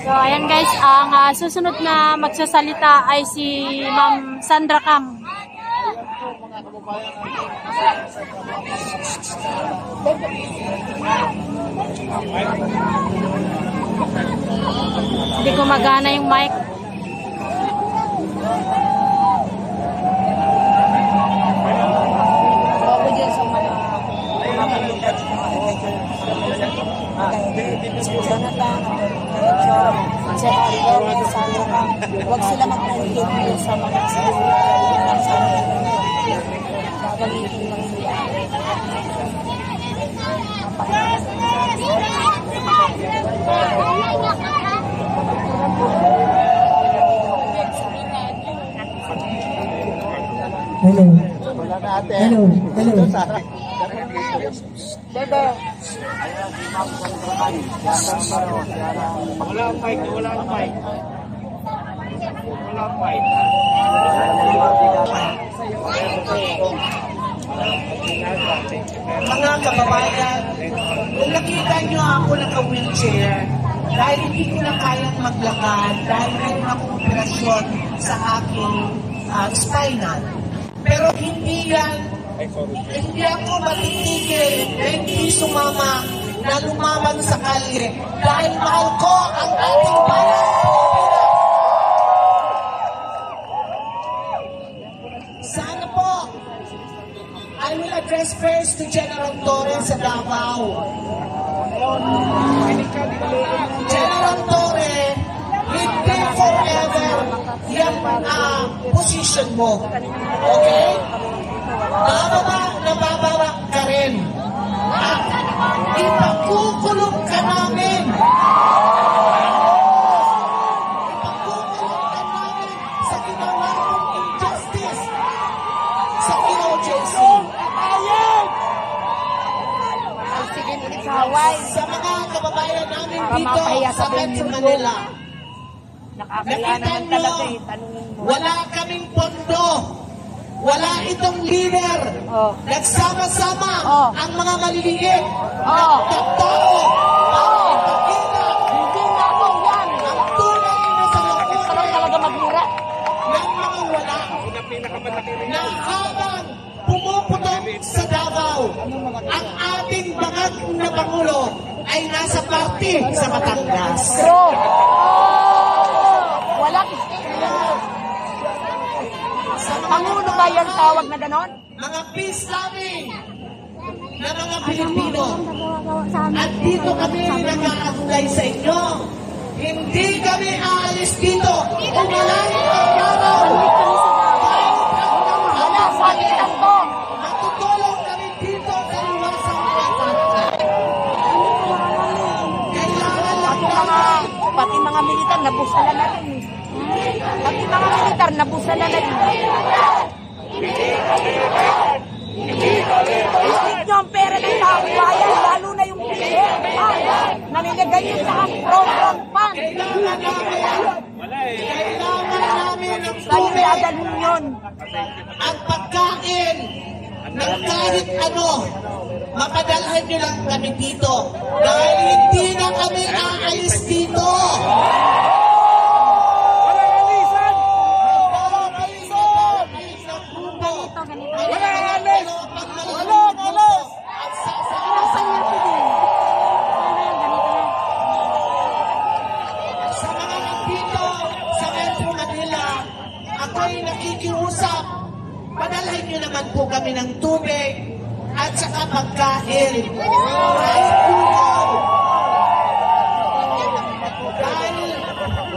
So, ayan guys, ang susunod na magsasalita ay si Ma'am Sandra Cam. Hindi ko magana yung mic. Huwag sila mag-contribute sa mga gagamitin lang sila. Hello. Hello. Hello. Bebe. Wala ang mic, wala ang mic. Wala ang mic. Mga kababayan, kung nakita nyo ako naka-wheelchair, dahil hindi ko na kayang maglakad, dahil mayroon akong operasyon sa aking spinal. Pero hindi ako matitigil, hindi sumama na lumaban sa kalye dahil mahal ko ang ating bayan. Sana po, I will address first to General Torres sa Davao. General Torres, hindi forever yung position mo. Okay? Nababarak ka rin. At ipakukulong ka namin. Ipakukulong ka namin sa ginawa mong injustice sa POJC. Sa mga kababayan namin dito sa Metro Manila, nakita nyo, wala kaming pondo. Wala itong leader. Nagsama-sama ang mga maliliit. Nagtatao. Hindi na ako yan. Ang tunay na sa Bakit ka lang talaga magmura? ng mga wala na habang pumuputok sa Davao, ang ating bangag na Pangulo ay nasa party sa Batangas. Bro. Wala. Pangulo ba yan tawag na ganon? Mga peace loving na mga Pilipino. At dito kami nag-aaglay sa inyo. Hindi kami aalis dito. Umalay ang araw. Wala, sakitan to. Matutulong kami dito sa iwasang kapatid. Kailangan lang Pati mga militar, nabusala na rin. Pati mga militar, nabusala na rin. Isip nyo ang pera ng taong bayan, lalo na yung PDM. Nanilagay nyo sa program fund. Kailangan namin ang Kaya tubig, dadalhin yun. ang pagkain, ng kahit ano. Mapadalhan nyo lang kami dito. Dahil hindi na kami aalis dito. Sa mga nandito sa Metro Manila, ako'y nakikiusap. Padalhan nyo naman po kami ng tubig at saka pagkain. Kahit pugaw.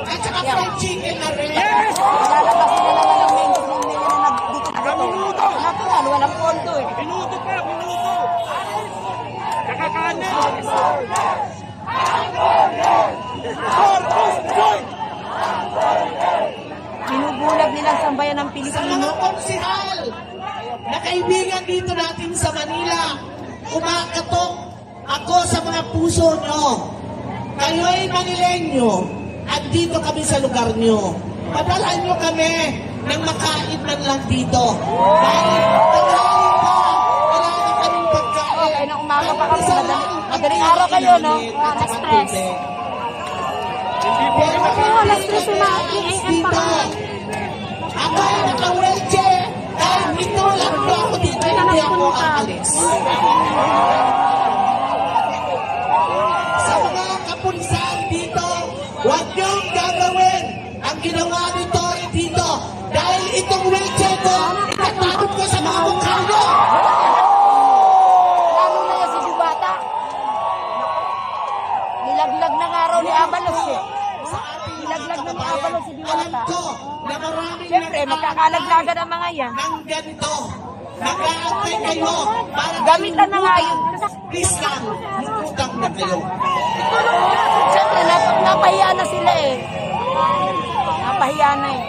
At saka fried chicken na rin. Lalabas na naman ang mainstream nila na nagdito. Natural, walang pondo eh. Minuto pa, minuto. Kakakanin. Binubulag nila ang sambayan ng Sa Pilipino. mga konsihal na kaibigan dito natin sa Manila, kumakatok ako sa mga puso nyo. Kayo'y Manileño at dito kami sa lugar nyo. Padalhan nyo kami ng makain man lang dito. Dahil tanghaling kayo, no? Na-stress. Hindi po kayo Na-stress yung mga AM pa kami. Ako ay naka-wheelchair. Dahil ito lang po ako dito. Hindi ako aalis. Sa mga kapulisan dito, huwag niyong gagawin ang ginawa ni Tori dito. Dahil itong wheelchair ko, itatakot ko sa mga mukha niyo. Lalo na yan si Dubata. Nilaglag ng araw ni Abalos eh. Nilaglag ng Abalos si Alam Diwata. ko na maraming Siyempre, magkakalaglagan ang mga yan. ng ganito. Nag-aantay kayo para Gamitan na nga yun. please lang, utang na kayo. Siyempre, napahiya na sila eh. Napahiya na eh.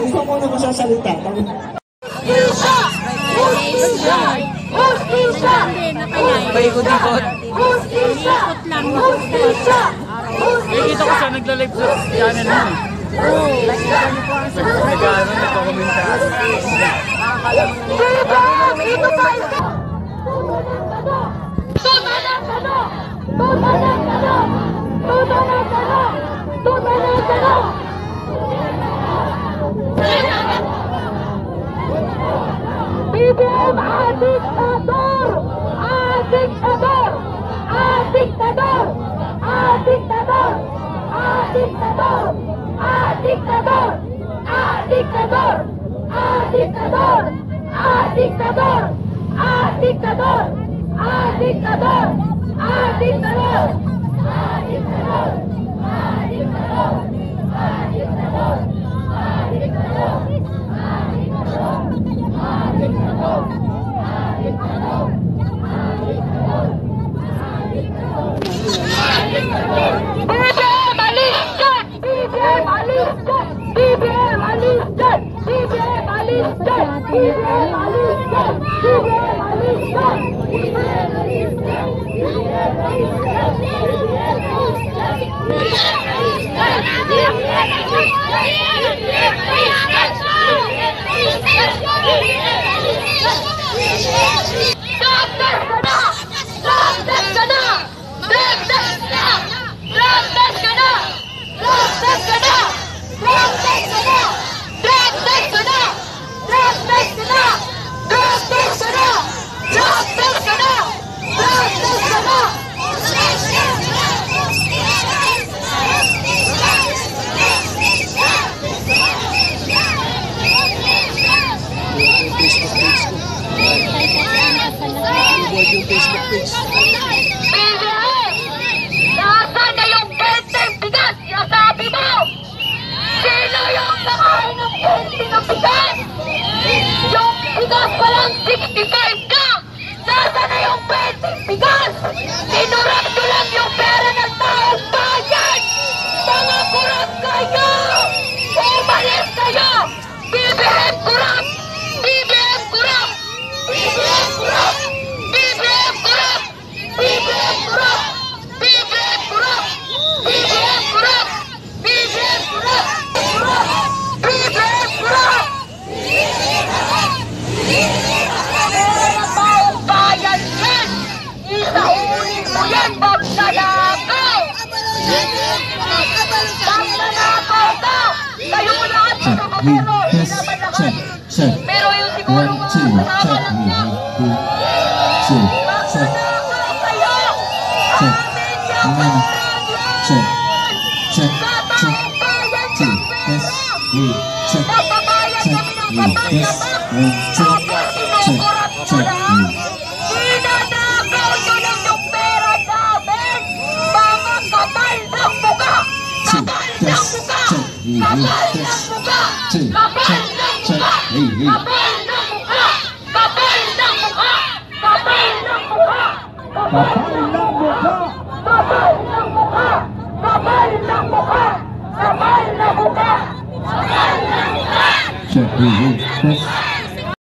Ikaw muna masasalita. Paikot-ikot. Paikot lang. Nakikita ko siya nagla-live sa channel mo. Nag-ano, nagko-komentar. BBM adiktador! Adiktador! Adiktador! Adiktador! Adiktador! Adiktador! Adiktador! Adiktador! Adiktador! Adiktador! Adiktador! Adiktador! Adiktador! Adiktador! BBM alistan! BBM alistan! BBM alistan! BBM alistan! BBM alistan! BBM alistan! BBM alistan! Nasaan na yung benteng bigas? Sinasabi mo! Sino yung nakain ng benteng ng bigas? Yung bigas pa lang 65 ka! Nasaan na yung benteng bigas? Sinurado lang yung pera ng taong bayan! Mga kurap kayo! Umalis kayo! BBM kurap! BBM kurap! BBM kurap! BBM kurap! BBM kurap! BBM kurap! BBM kurap! BBM kurap! BBM kurap! Pera taong bayan yan! Isaulin mo yan, magnanakaw! Magnanakaw ka! Kayo lahat sa gobyerno, hinaman na kami! Pero yung siguro mga kasama lang magnanakaw kayo! Amin yung nagbabayad ng Hinanakaw nyo lang yung pera namin! Mga kapal ng mukha! Kapal ng mukha! Kapal ng mukha! Kapal ng mukha! Kapal ng mukha! Kapal ng mukha! Kapal ng mukha! Kapal ng mukha! Kapal ng mukha! Kapal ng mukha! Kapal ng mukha! Kapal ng mukha!